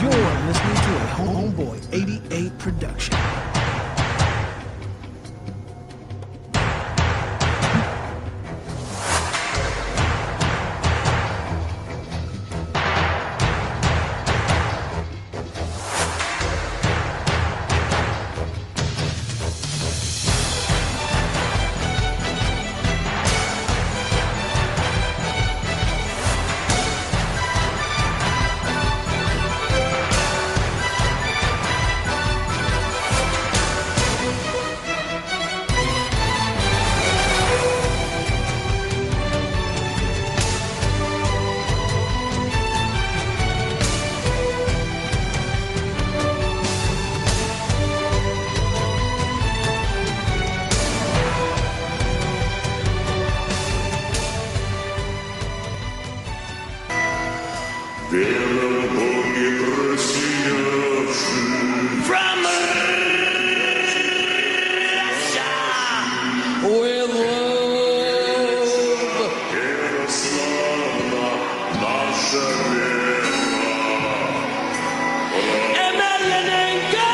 You're listening to a Homeboy88 production. Emelianenko!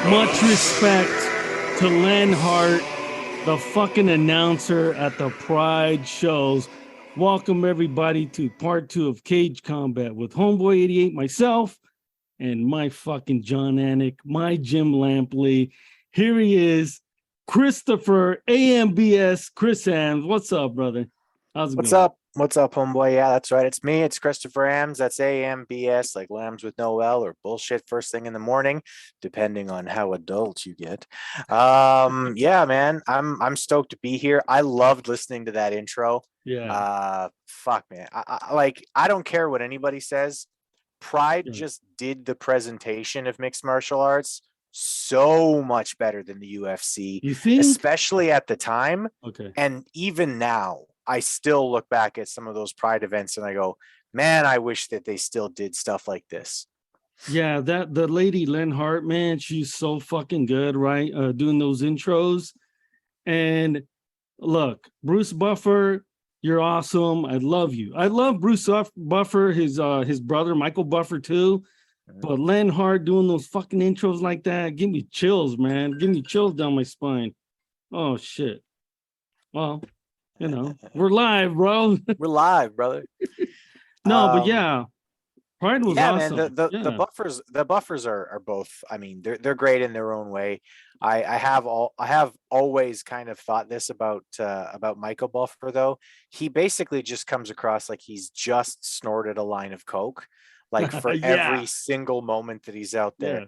Much respect to Len Hart, the fucking announcer at the Pride shows. Welcome everybody to part 2 of Cage Combat with Homeboy88, myself, and my fucking John Anik, my Jim Lampley. Here he is, Christopher AMBS, Chris Ambs. What's up, brother? How's it What's going? up? What's up, homeboy? Yeah, that's right. It's me. It's Christopher Ambs. That's AMBS, like lambs with no L or bullshit first thing in the morning, depending on how adult you get. Yeah, man. I'm stoked to be here. I loved listening to that intro. Yeah. Fuck, man. I don't care what anybody says. Pride just did the presentation of mixed martial arts so much better than the UFC, You think? especially at the time. Okay. And even now, I still look back at some of those Pride events and I go, man, I wish that they still did stuff like this. Yeah, that the lady Len Hart, man, she's so fucking good, right? Doing those intros. And look, Bruce Buffer, you're awesome. I love you. I love Bruce Buffer, his brother Michael Buffer too. But Len Hart doing those fucking intros like that, give me chills, man. Give me chills down my spine. Oh shit. Well, you know, we're live, bro. We're live, brother. No, but yeah, Pride was awesome. Man, the buffers are both, I mean, they're great in their own way. I have always kind of thought this about Michael Buffer, though. He basically just comes across like he's just snorted a line of coke, like for every single moment that he's out there.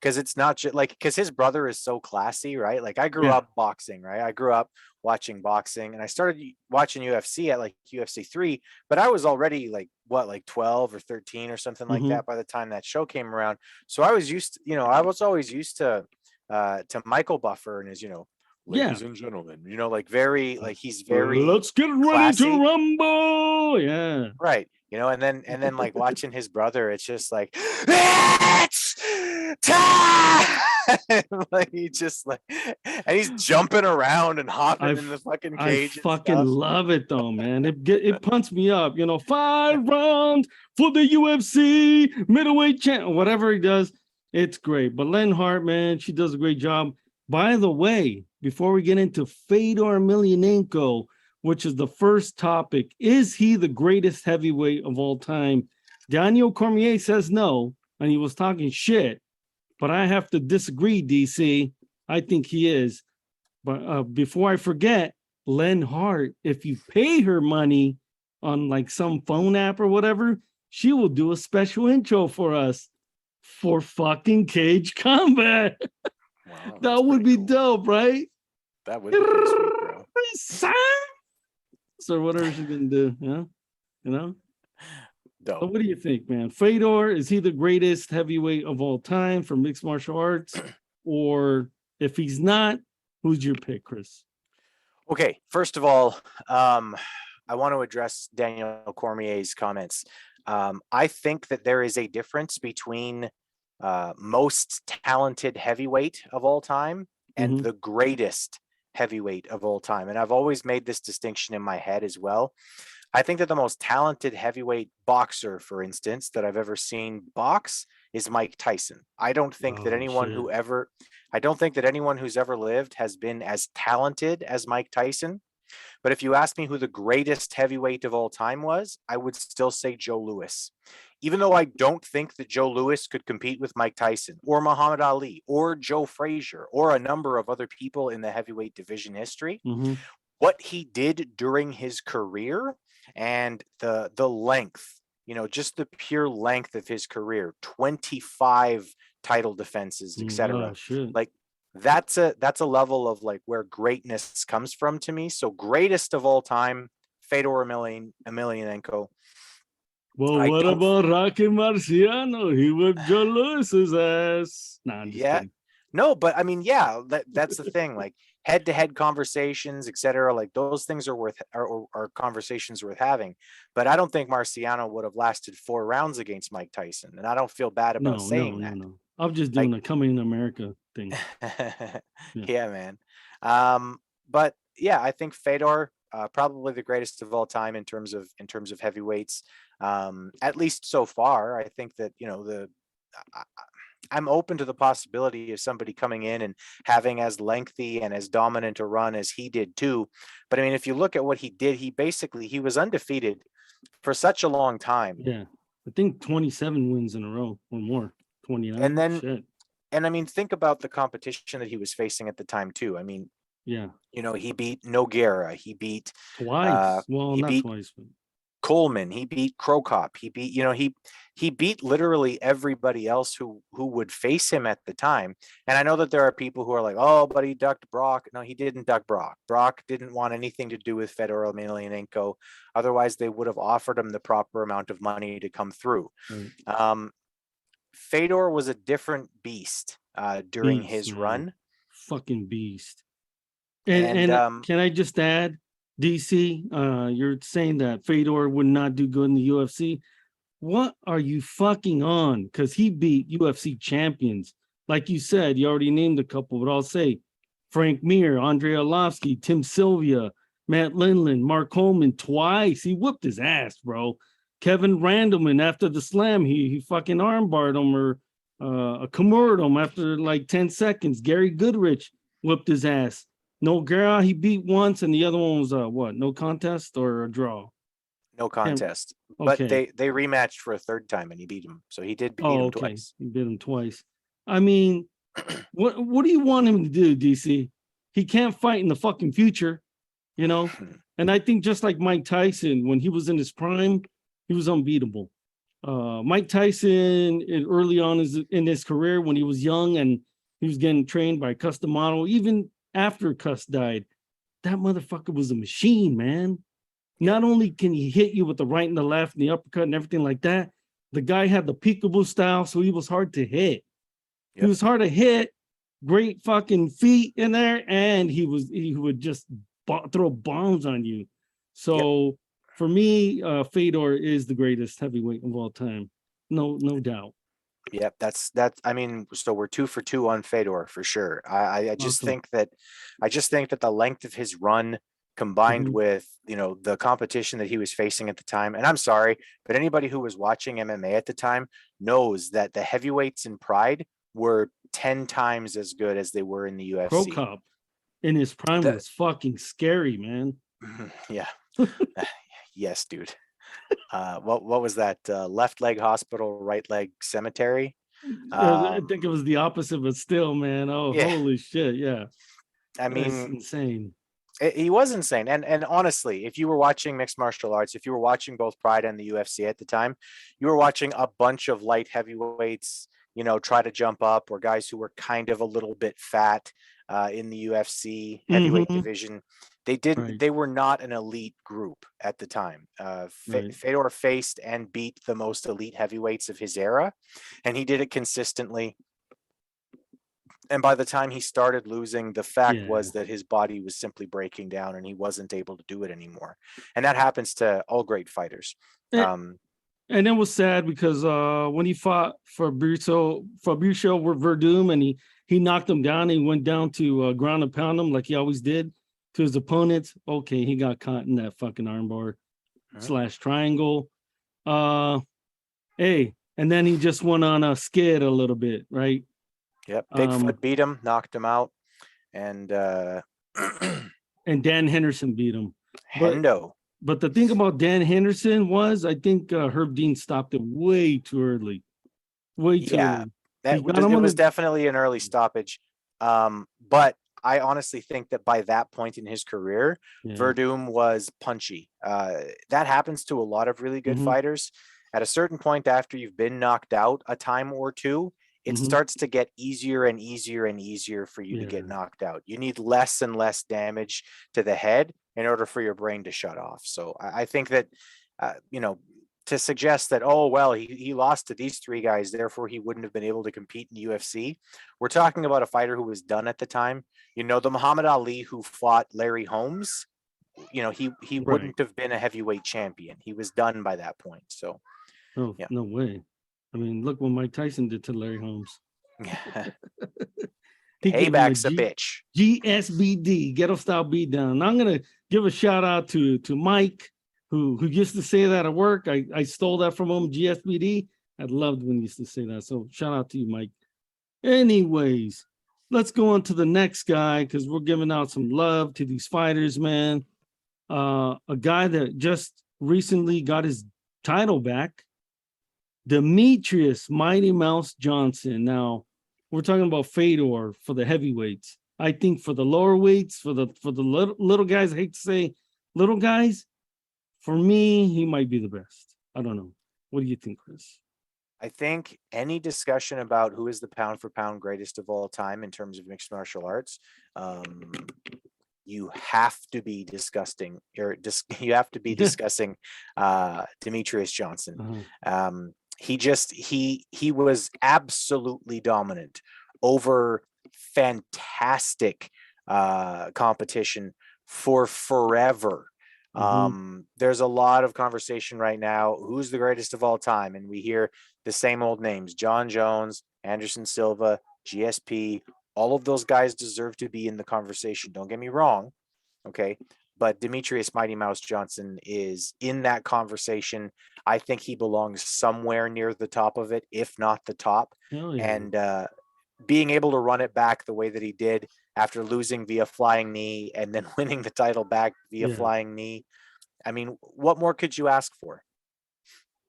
Because it's not just like, because his brother is so classy, right? Like I grew up boxing, right? I grew up watching boxing and I started watching UFC at like UFC 3, but I was already like 12 or 13 or something like that by the time that show came around. So I was used to, I was always used to Michael Buffer and his, ladies and gentlemen, like very, like he's very, let's get ready classy. to rumble. Yeah. Right. And then like watching his brother, it's just like, it's time! Like he just like, and he's jumping around and hopping in the fucking cage. I fucking love it though, man. It pumps me up. 5 rounds for the UFC middleweight champ, whatever he does. It's great. But Len Hart, man, she does a great job. By the way, before we get into Fedor Emelianenko, which is the first topic, is he the greatest heavyweight of all time? Daniel Cormier says no, and he was talking shit. But I have to disagree, DC. I think he is. But before I forget, Len Hart, if you pay her money on like some phone app or whatever, she will do a special intro for us for fucking Cage Combat. Wow, that would be cool. Dope, right? That would be pretty sweet, bro. Or whatever she's gonna do, Dope. So what do you think, man? Fedor, is he the greatest heavyweight of all time for mixed martial arts? Or if he's not, who's your pick, Chris? Okay, first of all, I want to address Daniel Cormier's comments. I think that there is a difference between most talented heavyweight of all time and Mhm. the greatest heavyweight of all time. And I've always made this distinction in my head as well. I think that the most talented heavyweight boxer, for instance, that I've ever seen box is Mike Tyson. Oh shit. I don't think that anyone who's ever lived has been as talented as Mike Tyson. But if you ask me who the greatest heavyweight of all time was, I would still say Joe Louis. Even though I don't think that Joe Louis could compete with Mike Tyson or Muhammad Ali or Joe Frazier or a number of other people in the heavyweight division history, Mhm. what he did during his career and the length, just the pure length of his career, 25 title defenses, Oh etc. shit. Like that's a level of like where greatness comes from to me. So greatest of all time, Fedor Emelianenko. Well, I what don't about Rocky Marciano? He whipped Joe Lewis's ass. Nah, I'm just Yeah. kidding. No, but I mean, yeah, that's the thing. Like head-to-head conversations, etc. Like those things are are conversations worth having. But I don't think Marciano would have lasted 4 rounds against Mike Tyson, and I don't feel bad about No, no, saying no, that. no. I'm just Like, doing a coming in America thing. Yeah. yeah, man. But yeah, I think Fedor, probably the greatest of all time in terms of heavyweights. At least so far, I think that I- I'm open to the possibility of somebody coming in and having as lengthy and as dominant a run as he did too. But I mean, if you look at what he did, he was undefeated for such a long time. Yeah. I think 27 wins in a row or more. And 29. then, Shit. and I mean, think about the competition that he was facing at the time too. I mean, Yeah. he beat Noguera, uh, Twice. Well, he not beat twice, but Coleman, he beat Krokop, he beat literally everybody else who would face him at the time. And I know that there are people who are like, oh, but he ducked Brock. No, he didn't duck Brock. Brock didn't want anything to do with Fedor Emelianenko. Otherwise, they would have offered him the proper amount of money to come through. right. Um, Fedor was a different beast during Beast, his man. run, Fucking beast. and And can I just add, DC, you're saying that Fedor would not do good in the UFC. What are you fucking on? Because he beat UFC champions. Like you said, you already named a couple, but I'll say Frank Mir, Andrei Arlovsky, Tim Sylvia, Matt Lindland, Mark Coleman twice. He whooped his ass, bro. Kevin Randleman, after the slam, he fucking armbarred him or Kimura him after like 10 seconds. Gary Goodrich whooped his ass. No girl, he beat once, and the other one was what? No contest or a draw? no Can't, contest. But okay. they rematched for a third time, and he beat him. So he did beat Oh, him okay. twice. You bit him twice. I mean, what do you want him to do, DC? He can't fight in the fucking future, you know? And I think just like Mike Tyson, when he was in his prime, he was unbeatable. Mike Tyson, early on in his career, when he was young and he was getting trained by Cus D'Amato, even after Cus died, that motherfucker was a machine, man. Yep. Not only can he hit you with the right and the left and the uppercut and everything like that, the guy had the peekaboo style, so he was hard to hit. He Yep. was hard to hit, great fucking feet in there, and he would just throw bombs on you. Yep. So for me, Fedor is the greatest heavyweight of all time. No doubt. Yep, that's. I mean, so we're 2 for 2 on Fedor for sure. I just Awesome. think that the length of his run combined Mhm. with the competition that he was facing at the time, and I'm sorry, but anybody who was watching MMA at the time knows that the heavyweights in Pride were 10 times as good as they were in the Crow UFC. Cop in his prime The was fucking scary, man. yeah, yes, dude. What was that? Left leg hospital, right leg cemetery. I think it was the opposite, but still, man. Oh, Yeah, holy shit. Yeah. I That's mean, insane. he was insane. And honestly, if you were watching mixed martial arts, if you were watching both Pride and the UFC at the time, you were watching a bunch of light heavyweights, try to jump up, or guys who were kind of a little bit fat in the UFC heavyweight Hmm. division. They didn't. Right, They were not an elite group at the time. right. Fedor faced and beat the most elite heavyweights of his era, and he did it consistently. And by the time he started losing, the fact Yeah. was that his body was simply breaking down and he wasn't able to do it anymore. And that happens to all great fighters. Eh, Um, And it was sad because when he fought Fabricio Verdum and he knocked him down, he went down to ground and pound him like he always did to his opponents. Okay, he got caught in that fucking armbar / triangle. Hey, and then he just went on a skid a little bit, right? Yep. Bigfoot beat him, knocked him out, and and Dan Henderson beat him. Hendo. But the thing about Dan Henderson was, I think Herb Dean stopped it way too early. Way too early. It was definitely an early stoppage. But I honestly think that by that point in his career, Verdum was punchy. That happens to a lot of really good fighters. At a certain point after you've been knocked out a time or two, it starts to get easier and easier and easier for you to get knocked out. You need less and less damage to the head in order for your brain to shut off. So I think that, to suggest that, oh, well, he lost to these three guys, therefore he wouldn't have been able to compete in the UFC. We're talking about a fighter who was done at the time. The Muhammad Ali who fought Larry Holmes, he wouldn't have been a heavyweight champion. He was done by that point. So, no way. I mean, look what Mike Tyson did to Larry Holmes. Payback's a bitch. GSBD, ghetto style beat down. I'm gonna give a shout out to Mike, who used to say that at work. I stole that from him. GSBD. I loved when he used to say that. So shout out to you, Mike. Anyways, let's go on to the next guy because we're giving out some love to these fighters, man. A guy that just recently got his title back, Demetrious Mighty Mouse Johnson. Now, we're talking about Fedor for the heavyweights. I think for the lower weights, for the little guys, I hate to say little guys, for me, he might be the best. I don't know. What do you think, Chris? I think any discussion about who is the pound for pound greatest of all time in terms of mixed martial arts, you have to be discussing Demetrious Johnson. He was absolutely dominant over fantastic competition for forever. There's a lot of conversation right now. Who's the greatest of all time? And we hear the same old names: John Jones, Anderson Silva, GSP. All of those guys deserve to be in the conversation. Don't get me wrong. Okay. But Demetrious Mighty Mouse Johnson is in that conversation. I think he belongs somewhere near the top of it, if not the top. And being able to run it back the way that he did after losing via flying knee and then winning the title back via flying knee. I mean, what more could you ask for?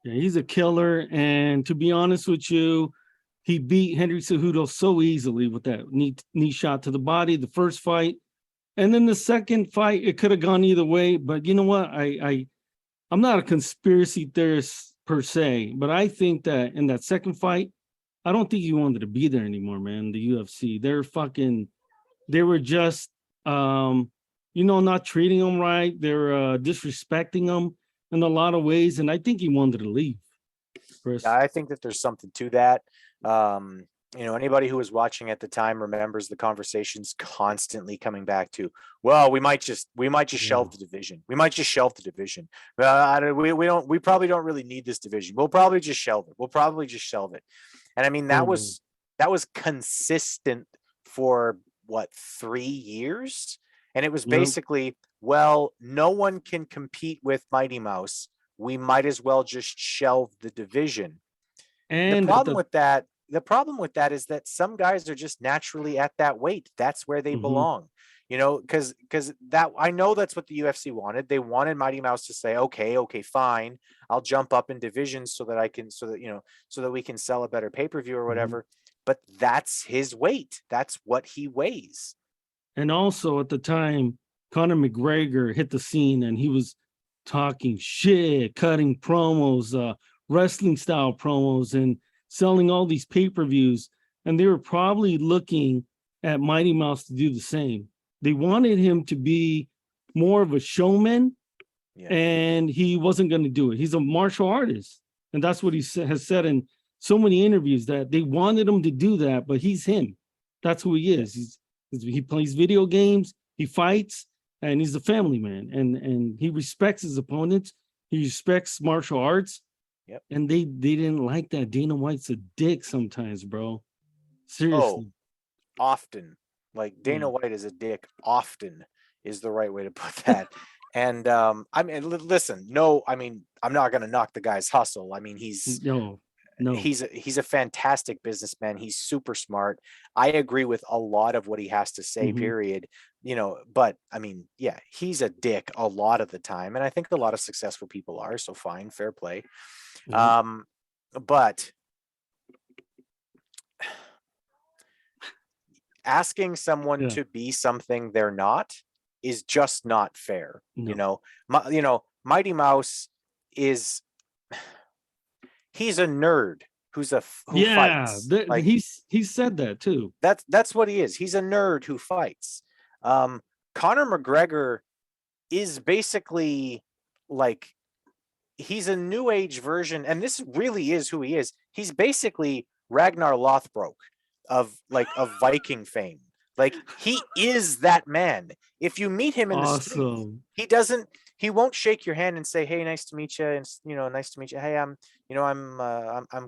Yeah, he's a killer. And to be honest with you, he beat Henry Cejudo so easily with that knee shot to the body, the first fight. And then the second fight, it could have gone either way. But you know what? I'm not a conspiracy theorist per se, but I think that in that second fight, I don't think he wanted to be there anymore, man. The UFC, they were just, not treating him right. They're disrespecting him in a lot of ways. And I think he wanted to leave. Chris. Yeah, I think that there's something to that. Anybody who was watching at the time remembers the conversations constantly coming back to, well, we might just shelve the division. We might just shelve the division. We probably don't really need this division. We'll probably just shelve it. And I mean, that was consistent for 3 years. And it was basically, well, no one can compete with Mighty Mouse. We might as well just shelve the division. And the problem with that is that some guys are just naturally at that weight. That's where they belong, because that, I know that's what the UFC wanted. They wanted Mighty Mouse to say, okay, fine. I'll jump up in divisions so that we can sell a better pay-per-view or whatever. But that's his weight. That's what he weighs. And also at the time, Conor McGregor hit the scene and he was talking shit, cutting promos, wrestling style promos, and selling all these pay-per-views. And they were probably looking at Mighty Mouse to do the same. They wanted him to be more of a showman, and he wasn't going to do it. He's a martial artist. And that's what he has said in so many interviews, that they wanted him to do that, but he's him. That's who he is. He plays video games, he fights, and he's a family man. And he respects his opponents. He respects martial arts. Yep. And they didn't like that. Dana White's a dick sometimes, bro. Oh, Seriously. often. Like Dana Yeah. White is a dick often is the right way to put that. And I mean, listen, no, I mean, I'm not going to knock the guy's hustle. I mean, No, no. he's a fantastic businessman. He's super smart. I agree with a lot of what he has to say, Mhm. period. You know, but I mean, yeah, he's a dick a lot of the time. And I think a lot of successful people are, so fine, fair play. Yeah. But asking someone Yeah. to be something they're not is just not fair. You No. know, Mighty Mouse is he's a nerd who Yeah. fights. Like He said that too. that's what he is. He's a nerd who fights. Conor McGregor is basically like he's a new age version, and this really is who he is. He's basically Ragnar Lothbrok of Viking fame. Like he is that man. If you meet him in the street, Awesome. he won't shake your hand and say, "Hey, nice to meet you," and nice to meet you. Hey, I'm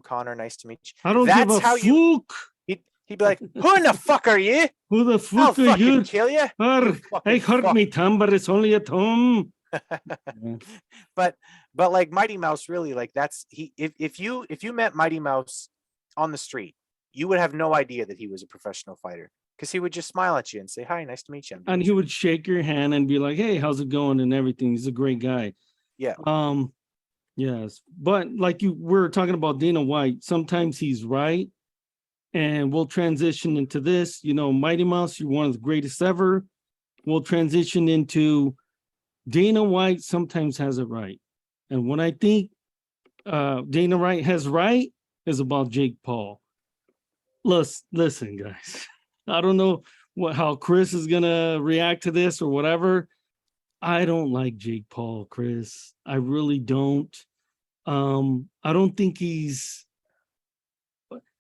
Connor. Nice to meet you. I don't give That's a how you. fuck. He'd be like, "Who in the fuck are you? Who the I'll fuck are fucking you? kill you." I hurt me thumb, but it's only a thumb. but like Mighty Mouse, really, like that's if you met Mighty Mouse on the street, you would have no idea that he was a professional fighter because he would just smile at you and say, "Hi, nice to meet you." And he would shake your hand and be like, "Hey, how's it going?" and everything. He's a great guy. Yeah. Yes. But like we're talking about Dana White, sometimes he's right. And we'll transition into this. Mighty Mouse, you're one of the greatest ever. We'll transition into Dana White sometimes has it right. And when I think Dana White has right is about Jake Paul. Listen, guys. I don't know how Chris is gonna react to this or whatever. I don't like Jake Paul, Chris. I really don't. I don't think he's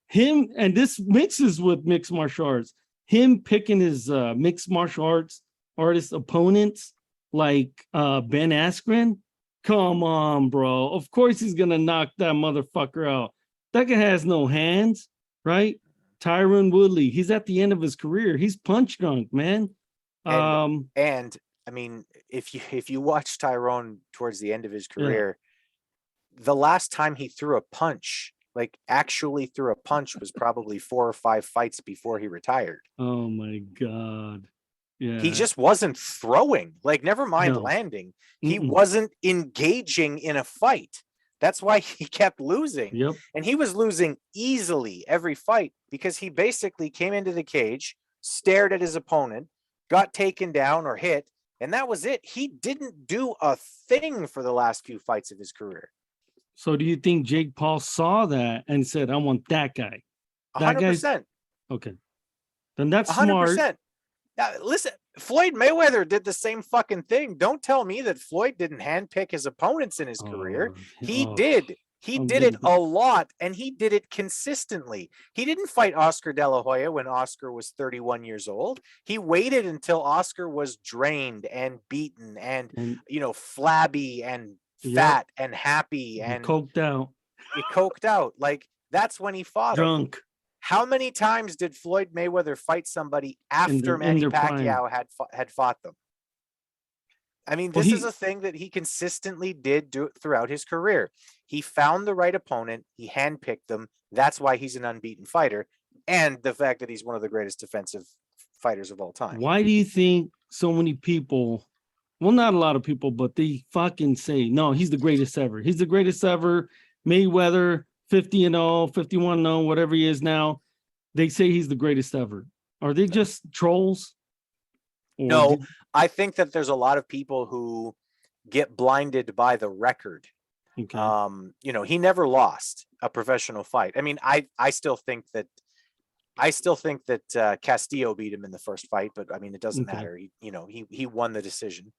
him, and this mixes with mixed martial arts. Him picking his mixed martial arts artist opponents like Ben Askren. Come on, bro. Of course he's gonna knock that motherfucker out. That guy has no hands, right? Tyron Woodley, he's at the end of his career. He's punch drunk, man. And I mean, if you watch Tyrone towards the end of his career, the last time he threw a punch, like actually threw a punch, was probably 4 or 5 fights before he retired. Oh my God. Yeah. He just wasn't throwing, like never mind landing. He wasn't engaging in a fight. That's why he kept losing. Yep. And he was losing easily every fight because he basically came into the cage, stared at his opponent, got taken down or hit, and that was it. He didn't do a thing for the last few fights of his career. So do you think Jake Paul saw that and said, "I want that guy"? 100%. Okay. Then that's 100%. smart. Now, listen, Floyd Mayweather did the same fucking thing. Don't tell me that Floyd didn't handpick his opponents in his career. He did. He did it a lot, and he did it consistently. He didn't fight Oscar De La Hoya when Oscar was 31 years old. He waited until Oscar was drained and beaten and flabby and fat and happy and coked out. He coked out. Like, that's when he fought drunk. him. How many times did Floyd Mayweather fight somebody after Manny Pacquiao had fought them? I mean, this is a thing that he consistently did throughout his career. He found the right opponent. He handpicked them. That's why he's an unbeaten fighter. And the fact that he's one of the greatest defensive fighters of all time. Why do you think so many people, well, not a lot of people, but they fucking say, no, he's the greatest ever. He's the greatest ever. Mayweather, 50-0, 51-0, whatever he is now. They say he's the greatest ever. Are they just trolls? No, I think that there's a lot of people who get blinded by the record. Okay. He never lost a professional fight. I mean, I still think that Castillo beat him in the first fight, but I mean, it doesn't matter. He won the decision.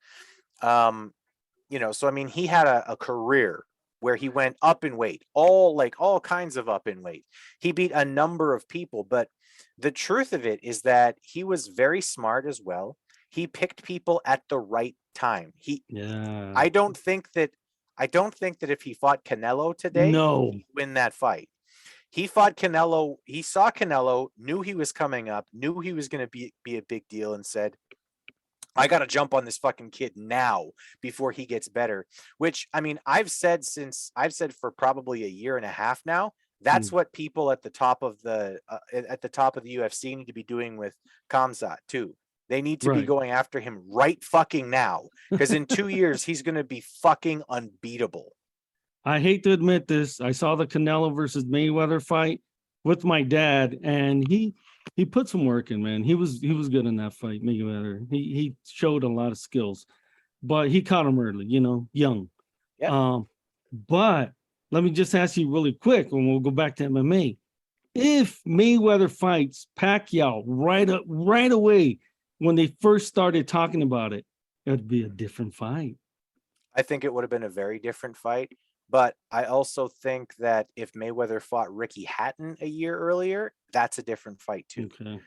So I mean, he had a career where he went up in weight, all kinds of up in weight. He beat a number of people, but the truth of it is that he was very smart as well. He picked people at the right time. I don't think that I don't think that if he fought Canelo today, No. he'd win that fight. He fought Canelo. He saw Canelo, knew he was coming up, knew he was going to be a big deal, and said, I got to jump on this fucking kid now before he gets better. Which, I mean, I've said for probably a year and a half now. That's what people at the top of the UFC need to be doing with Khamzat too. They need to be going after him right fucking now, because in 2 years he's going to be fucking unbeatable. I hate to admit this. I saw the Canelo versus Mayweather fight with my dad, and he put some work in, man. He was good in that fight, Mayweather. He showed a lot of skills, but he caught him early, young. Yeah. But let me just ask you really quick, and we'll go back to MMA. If Mayweather fights Pacquiao right away when they first started talking about it, it would be a different fight. I think it would have been a very different fight. But I also think that if Mayweather fought Ricky Hatton a year earlier, that's a different fight too. Okay.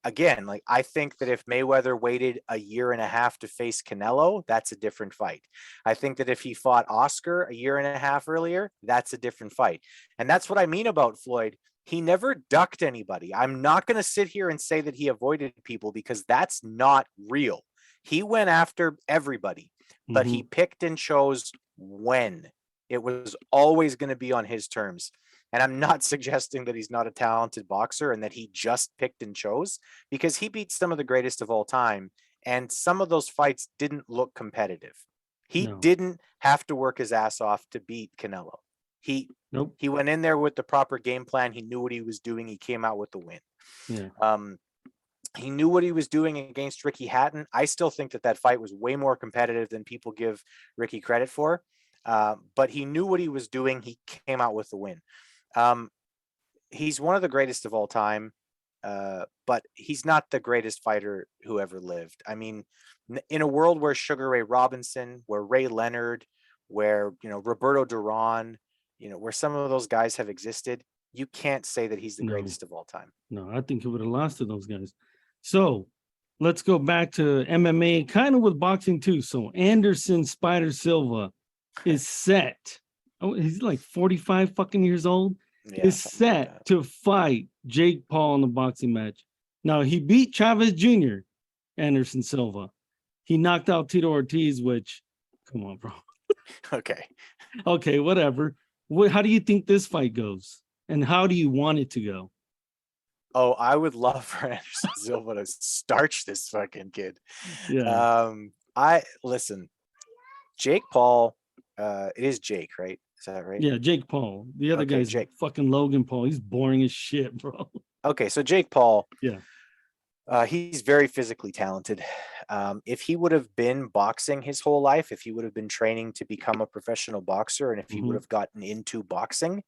Again, like, I think that if Mayweather waited a year and a half to face Canelo, that's a different fight. I think that if he fought Oscar a year and a half earlier, that's a different fight. And that's what I mean about Floyd. He never ducked anybody. I'm not going to sit here and say that he avoided people, because that's not real. He went after everybody, but he picked and chose when. It was always going to be on his terms. And I'm not suggesting that he's not a talented boxer and that he just picked and chose, because he beat some of the greatest of all time. And some of those fights didn't look competitive. He didn't have to work his ass off to beat Canelo. He went in there with the proper game plan. He knew what he was doing. He came out with the win. Yeah. He knew what he was doing against Ricky Hatton. I still think that fight was way more competitive than people give Ricky credit for. But he knew what he was doing. He came out with the win. He's one of the greatest of all time, but he's not the greatest fighter who ever lived. I mean, in a world where Sugar Ray Robinson, where Ray Leonard, where, Roberto Duran, where some of those guys have existed, you can't say that he's the greatest of all time. No, I think he would have lost to those guys. So let's go back to MMA, kind of with boxing too. So Anderson Spider Silva is set. Oh, he's like 45 fucking years old. Yeah, is set like to fight Jake Paul in the boxing match. Now, he beat Chavez Jr., Anderson Silva. He knocked out Tito Ortiz, which, come on, bro. Okay, whatever. How do you think this fight goes? And how do you want it to go? Oh, I would love for Anderson Silva to starch this fucking kid. Yeah. Listen, Jake Paul, it is Jake, right? Is that right? Yeah, Jake Paul. The other guy's Jake. Fucking Logan Paul. He's boring as shit, bro. Okay, so Jake Paul. Yeah. He's very physically talented. If he would have been boxing his whole life, if he would have been training to become a professional boxer, and if he would have gotten into boxing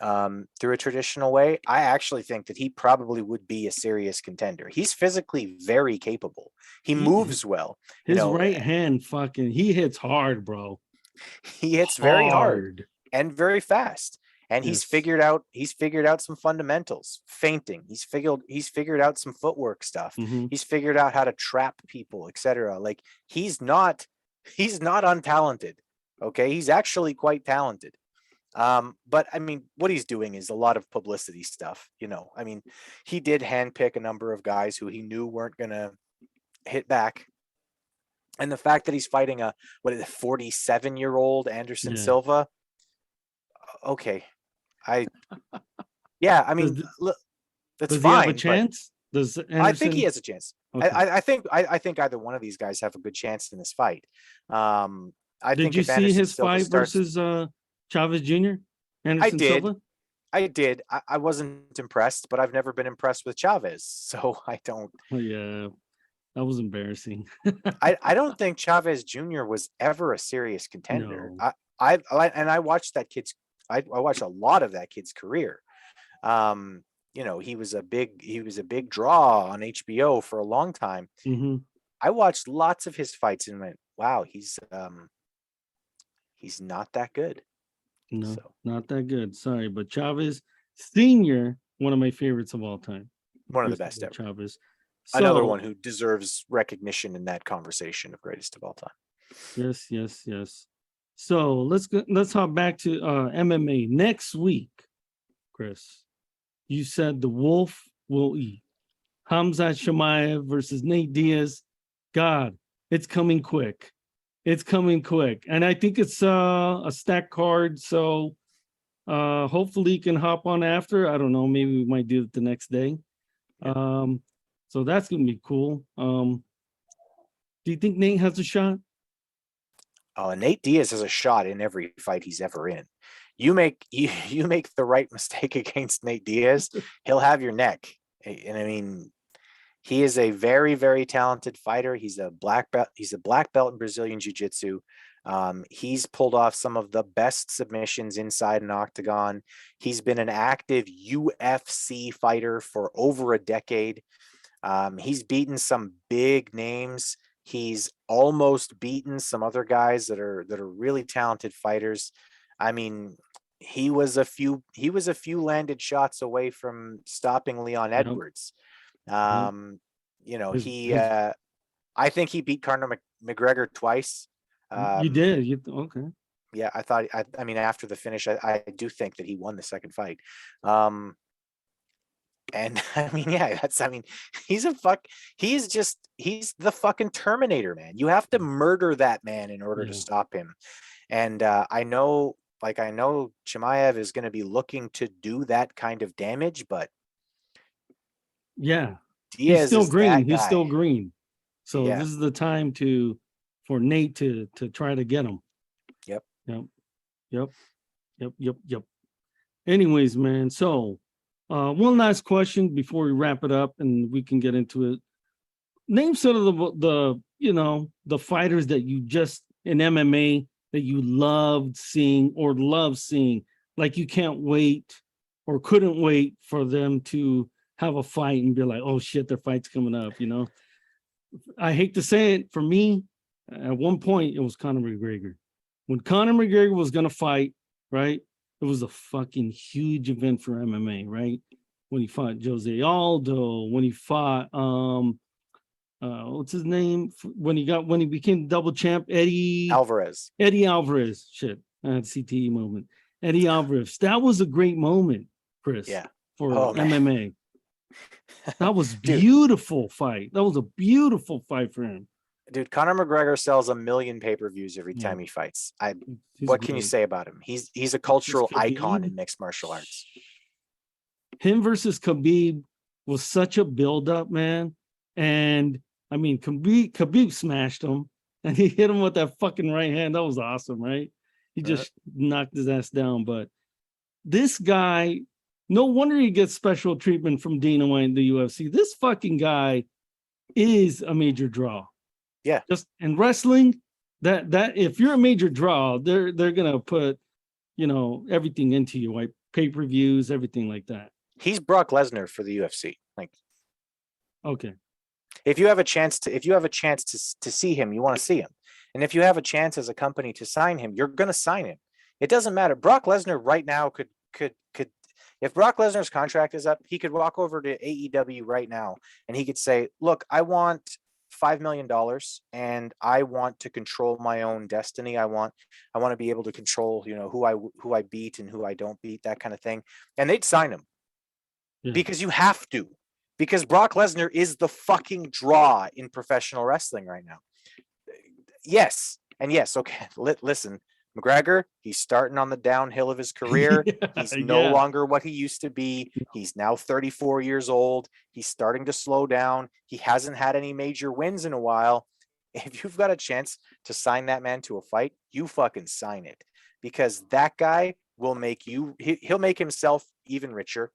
through a traditional way, I actually think that he probably would be a serious contender. He's physically very capable. He moves well. His right hand he hits hard, bro. He hits very hard and very fast. And he's figured out some fundamentals, feinting. He's figured out some footwork stuff. He's figured out how to trap people, etc. Like, he's not untalented. Okay. He's actually quite talented. But I mean, what he's doing is a lot of publicity stuff. I mean, he did handpick a number of guys who he knew weren't going to hit back. And the fact that he's fighting a 47-year-old Anderson Silva. Okay. I mean, that's fine. Does he have a chance? I think he has a chance. Okay. I think either one of these guys have a good chance in this fight. Did you see his fight versus Chavez Jr.? Anderson Silva? I did. I wasn't impressed, but I've never been impressed with Chavez, so I don't. Oh, yeah, that was embarrassing. I don't think Chavez Jr. was ever a serious contender. No. I watched that kid's. I watched a lot of that kid's career. He was a big draw on HBO for a long time. I watched lots of his fights and went, wow, he's not that good. No, not that good. Sorry, but Chavez Sr., one of my favorites of all time. One of the best ever. Chavez. Another one who deserves recognition in that conversation of greatest of all time. Yes. So let's hop back to MMA next week, Chris. You said the wolf will eat. Hamzat Chimaev versus Nate Diaz. God, it's coming quick. It's coming quick. And I think it's a stacked card. So hopefully you can hop on after. I don't know. Maybe we might do it the next day. So that's gonna be cool. Do you think Nate has a shot? Nate Diaz has a shot in every fight he's ever in. You make the right mistake against Nate Diaz, he'll have your neck. And I mean, he is a very, very talented fighter. He's a black belt. He's a black belt in Brazilian Jiu-Jitsu. He's pulled off some of the best submissions inside an octagon. He's been an active UFC fighter for over a decade. He's beaten some big names. He's almost beaten some other guys that are really talented fighters. I mean, he was a few landed shots away from stopping Leon Edwards. You know, I think he beat Conor McGregor twice. You did. Okay. Yeah, I mean, after the finish, I do think that he won the second fight. And I mean, yeah, he's the fucking Terminator, man. You have to murder that man in order to stop him. And I know Chimaev is going to be looking to do that kind of damage, but yeah, Diaz he's still is green. that He's guy. still green. So Yeah. this is the time for Nate to try to get him. Yep. Anyways, man. So one last question before we wrap it up and we can get into it. Name some of the fighters that you just in MMA that you loved seeing or love seeing, like you can't wait or couldn't wait for them to have a fight and be like, oh shit, their fight's coming up, I hate to say it, for me, at one point it was Conor McGregor. When Conor McGregor was gonna fight, right? It was a fucking huge event for MMA, right? When he fought Jose Aldo, when he fought what's his name? When he became double champ, Eddie Alvarez. Shit. I had a CTE moment. Eddie Alvarez. That was a great moment, Chris. Yeah. For man. MMA. That was beautiful fight. That was a beautiful fight for him. Dude, Conor McGregor sells 1 million pay-per-views every time he fights. What can you say about him? He's a cultural icon in mixed martial arts. Him versus Khabib was such a build-up, man. And I mean, Khabib smashed him and he hit him with that fucking right hand. That was awesome, right? He just knocked his ass down. But this guy, no wonder he gets special treatment from Dana White in the UFC. This fucking guy is a major draw. Yeah. Just in wrestling, that if you're a major draw, they're gonna put, everything into you, like pay-per-views, everything like that. He's Brock Lesnar for the UFC. Like, okay. If you have a chance to see him, you want to see him. And if you have a chance as a company to sign him, you're going to sign him. It doesn't matter. Brock Lesnar right now could if Brock Lesnar's contract is up, he could walk over to AEW right now and he could say, "Look, I want $5 million and I want to control my own destiny. I want to be able to control, who I beat and who I don't beat, that kind of thing." And they'd sign him because you have to. Because Brock Lesnar is the fucking draw in professional wrestling right now. Yes. And yes. Okay. Listen, McGregor, he's starting on the downhill of his career. He's no longer what he used to be. He's now 34 years old. He's starting to slow down. He hasn't had any major wins in a while. If you've got a chance to sign that man to a fight, you fucking sign it. Because that guy will he'll make himself even richer.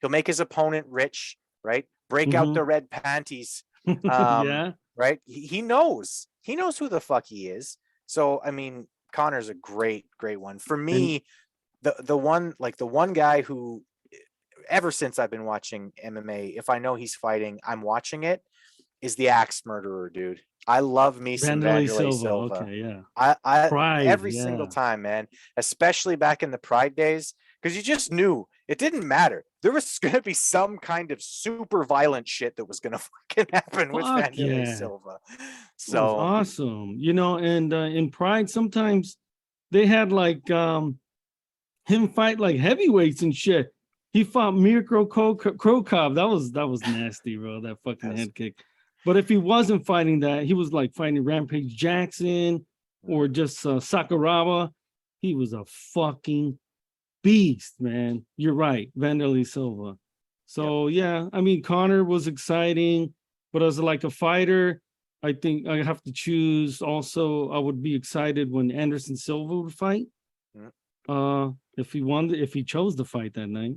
He'll make his opponent rich. Right? Break out the red panties. Right? He knows who the fuck he is. So, I mean, Conor's a great one. For me, the one guy who, ever since I've been watching MMA, if I know he's fighting, I'm watching it, is the Axe Murderer, dude. I love me some Vanderlei Silva. Okay, yeah. I Pride, every single time, man, especially back in the Pride days, because you just knew it didn't matter. There was going to be some kind of super violent shit that was going to fucking happen with Vanderlei Silva. So awesome. And in Pride, sometimes they had like him fight like heavyweights and shit. He fought Mirko Krokov. That was nasty, bro. That fucking head kick. But if he wasn't fighting that, he was like fighting Rampage Jackson or just Sakuraba. He was a fucking beast, man. You're right, Vanderlei Silva. So yeah, I mean, Connor was exciting, but as like a fighter, I think I have to choose. Also, I would be excited when Anderson Silva would fight. If he chose to fight that night.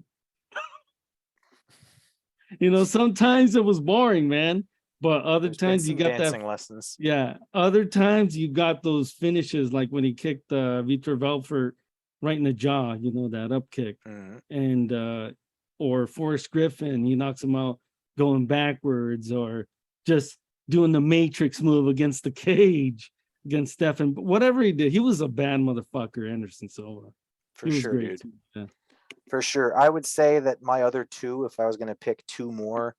You know, sometimes it was boring, man. But other times you got dancing that lessons. Yeah, other times you got those finishes, like when he kicked Vitor Belfort right in the jaw, you know, that up kick. And or Forrest Griffin, he knocks him out going backwards, or just doing the Matrix move against the cage against Stephen. Whatever he did, he was a bad motherfucker, Anderson Silva. For sure, dude. Too. Yeah. For sure. I would say that my other two, if I was going to pick two more,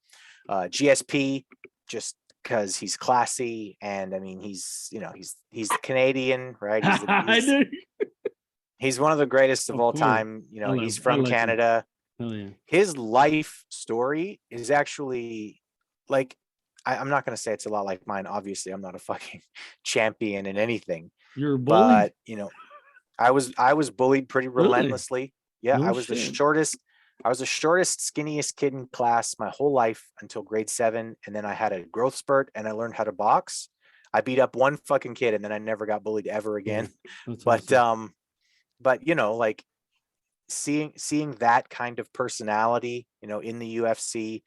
GSP, just because he's classy, and I mean he's Canadian, right? He's one of the greatest of all time. You know, he's from Canada. Oh, yeah. His life story is actually like, I'm not going to say it's a lot like mine. Obviously, I'm not a fucking champion in anything. You're a bully? But you know, I was bullied pretty relentlessly. Yeah, I was the shortest, skinniest kid in class my whole life until grade 7. And then I had a growth spurt and I learned how to box. I beat up one fucking kid and then I never got bullied ever again. But you know, like seeing that kind of personality, you know, in the UFC,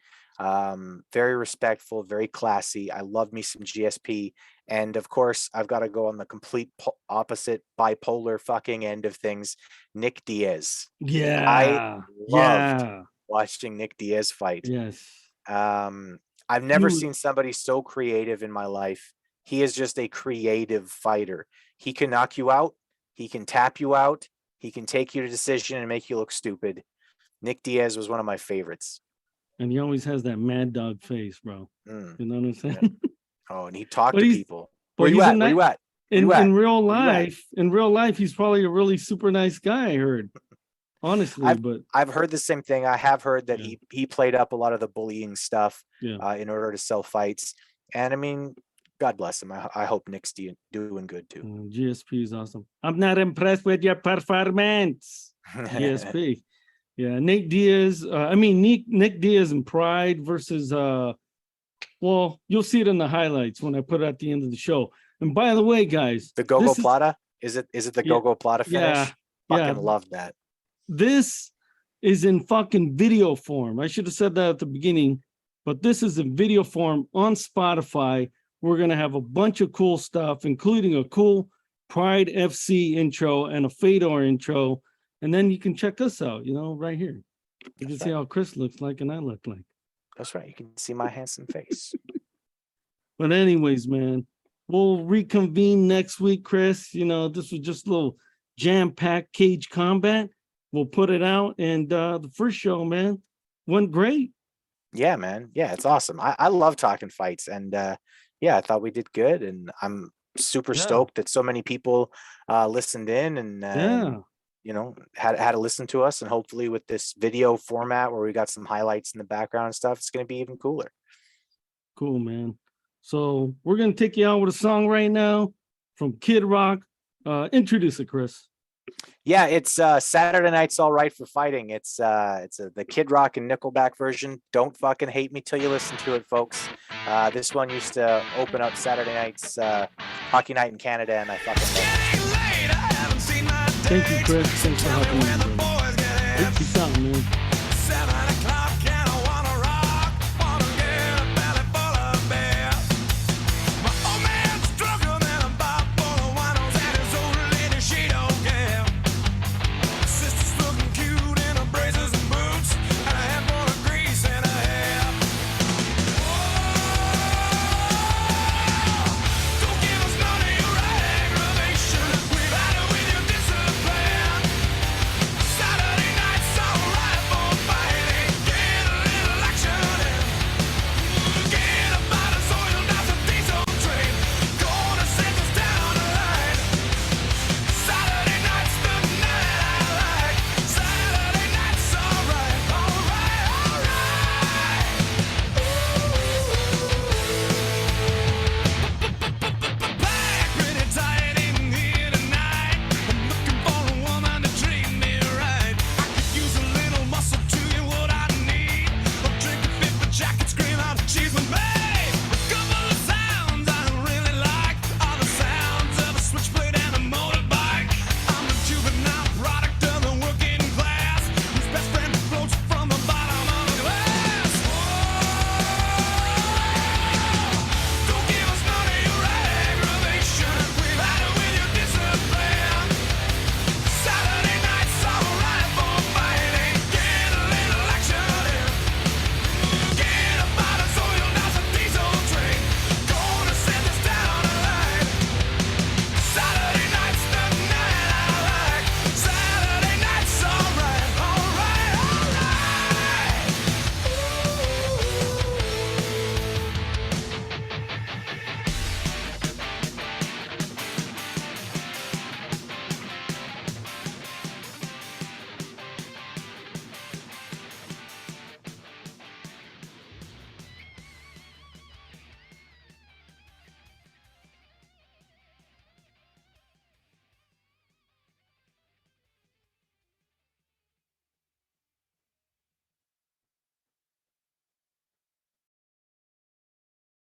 very respectful, very classy. I love me some GSP. And of course, I've got to go on the complete opposite bipolar fucking end of things. Nick Diaz. Yeah. I loved watching Nick Diaz fight. Yes. I've never seen somebody so creative in my life. He is just a creative fighter. He can knock you out. He can tap you out. He can take you to decision and make you look stupid. Nick Diaz was one of my favorites. And he always has that mad dog face, bro. You know what I'm saying? Yeah. Oh, and he talked to people. Where you at? In real life, he's probably a really super nice guy, I heard. Honestly, I've heard the same thing. I have heard that he played up a lot of the bullying stuff in order to sell fights. And I mean, God bless him. I hope Nick's doing good too. GSP is awesome. I'm not impressed with your performance. GSP. Yeah, Nick Diaz. Nick Diaz and Pride versus well, you'll see it in the highlights when I put it at the end of the show. And by the way, guys, the Gogo Plata, is it the Gogo Plata finish? Fucking love that. This is in fucking video form. I should have said that at the beginning, but this is in video form on Spotify. We're gonna have a bunch of cool stuff, including a cool Pride FC intro and a Fedor intro. And then you can check us out, you know, right here. You can see how Chris looks like and I look like. That's right. You can see my handsome face. But anyways, man, we'll reconvene next week, Chris. You know, this was just a little jam-packed cage combat. We'll put it out. And the first show, man, went great. Yeah, man. Yeah, it's awesome. I love talking fights. And I thought we did good. And I'm super stoked that so many people listened in and you know, had to listen to us. And hopefully with this video format where we got some highlights in the background and stuff, it's going to be even cooler. Cool, man. So we're going to take you out with a song right now from Kid Rock. Introduce it, Chris. Yeah, it's Saturday Night's All Right for Fighting. It's the Kid Rock and Nickelback version. Don't fucking hate me till you listen to it, folks. This one used to open up Saturday night's hockey night in Canada, and I fucking love it. Thank you, Chris. Thanks for helping me. Peace out, man. 7 o'clock.